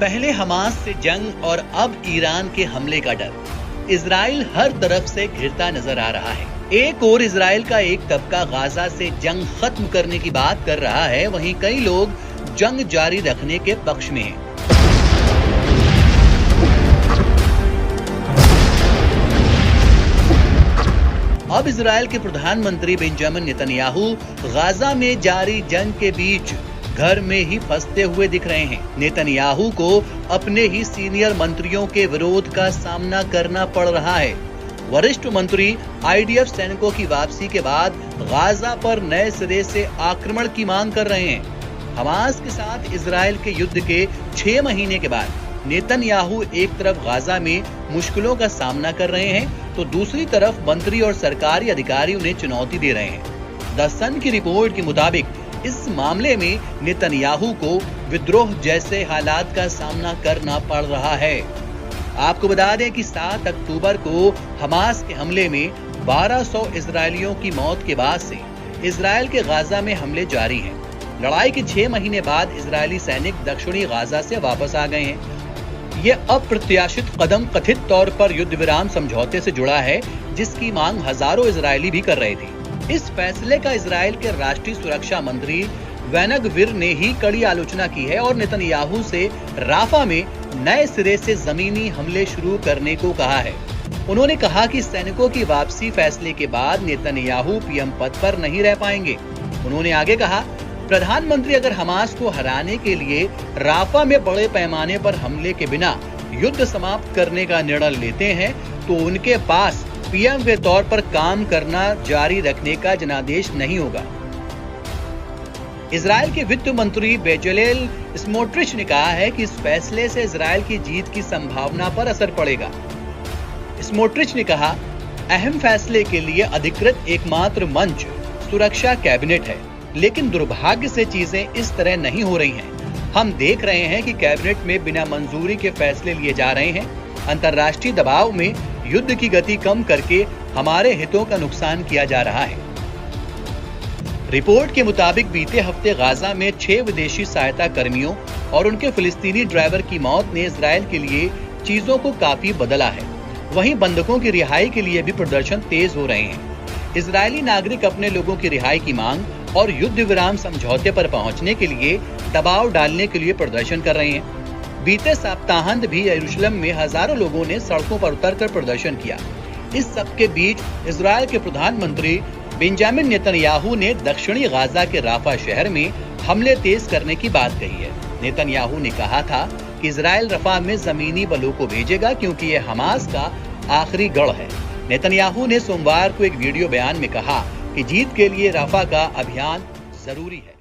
पहले हमास से जंग और अब ईरान के हमले का डर। इजराइल हर तरफ से घिरता नजर आ रहा है। एक और इजराइल का एक तबका गाजा से जंग खत्म करने की बात कर रहा है, वहीं कई लोग जंग जारी रखने के पक्ष में हैं। अब इजराइल के प्रधानमंत्री बेंजामिन नेतन्याहू गाजा में जारी जंग के बीच घर में ही फंसते हुए दिख रहे हैं। नेतन्याहू को अपने ही सीनियर मंत्रियों के विरोध का सामना करना पड़ रहा है। वरिष्ठ मंत्री आईडीएफ सैनिकों की वापसी के बाद गाजा पर नए सिरे से आक्रमण की मांग कर रहे हैं। हमास के साथ इजराइल के युद्ध के 6 महीने के बाद नेतन्याहू एक तरफ गाजा में मुश्किलों का सामना कर रहे हैं, तो दूसरी तरफ मंत्री और सरकारी अधिकारी उन्हें चुनौती दे रहे हैं। द सन की रिपोर्ट के मुताबिक इस मामले में नेतन्याहू को विद्रोह जैसे हालात का सामना करना पड़ रहा है। आपको बता दें कि 7 अक्टूबर को हमास के हमले में 1200 इजरायलियों की मौत के बाद से इजराइल के गाजा में हमले जारी हैं। लड़ाई के 6 महीने बाद इजरायली सैनिक दक्षिणी गाजा से वापस आ गए हैं। ये अप्रत्याशित कदम कथित तौर पर युद्ध विराम समझौते से जुड़ा है, जिसकी मांग हजारों इजरायली भी कर रहे थे। इस फैसले का इजराइल के राष्ट्रीय सुरक्षा मंत्री बेन गवीर ने ही कड़ी आलोचना की है और नेतन्याहू से राफा में नए सिरे से जमीनी हमले शुरू करने को कहा है। उन्होंने कहा कि सैनिकों की वापसी फैसले के बाद नेतन्याहू पीएम पद पर नहीं रह पाएंगे। उन्होंने आगे कहा, प्रधानमंत्री अगर हमास को हराने के लिए राफा में बड़े पैमाने पर हमले के बिना युद्ध समाप्त करने का निर्णय लेते हैं, तो उनके पास पीएम के तौर पर काम करना जारी रखने का जनादेश नहीं होगा। इजराइल के वित्त मंत्री बेजलेल स्मोट्रिच ने कहा है कि इस फैसले से इजराइल की जीत की संभावना पर असर पड़ेगा। स्मोट्रिच ने कहा, अहम फैसले के लिए अधिकृत एकमात्र मंच सुरक्षा कैबिनेट है, लेकिन दुर्भाग्य से चीजें इस तरह नहीं हो रही हैं। हम देख रहे हैं कि कैबिनेट में बिना मंजूरी के फैसले लिए जा रहे हैं। अंतर्राष्ट्रीय दबाव में युद्ध की गति कम करके हमारे हितों का नुकसान किया जा रहा है। रिपोर्ट के मुताबिक बीते हफ्ते गाजा में 6 विदेशी सहायता कर्मियों और उनके फिलिस्तीनी ड्राइवर की मौत ने इजराइल के लिए चीजों को काफी बदला है। वहीं बंधकों की रिहाई के लिए भी प्रदर्शन तेज हो रहे हैं। इजरायली नागरिक अपने लोगों की रिहाई की मांग और युद्ध विराम समझौते पर पहुंचने के लिए दबाव डालने के लिए प्रदर्शन कर रहे हैं। बीते सप्ताहांत भी यरूशलेम में हजारों लोगों ने सड़कों पर उतरकर प्रदर्शन किया। इस सब के बीच इजराइल के प्रधानमंत्री बेंजामिन नेतन्याहू ने दक्षिणी गाजा के राफा शहर में हमले तेज करने की बात कही है। नेतन्याहू ने कहा था कि इजराइल रफा में जमीनी बलों को भेजेगा, क्योंकि ये हमास का आखिरी गढ़ है। नेतन्याहू ने सोमवार को एक वीडियो बयान में कहा कि जीत के लिए राफा का अभियान जरूरी है।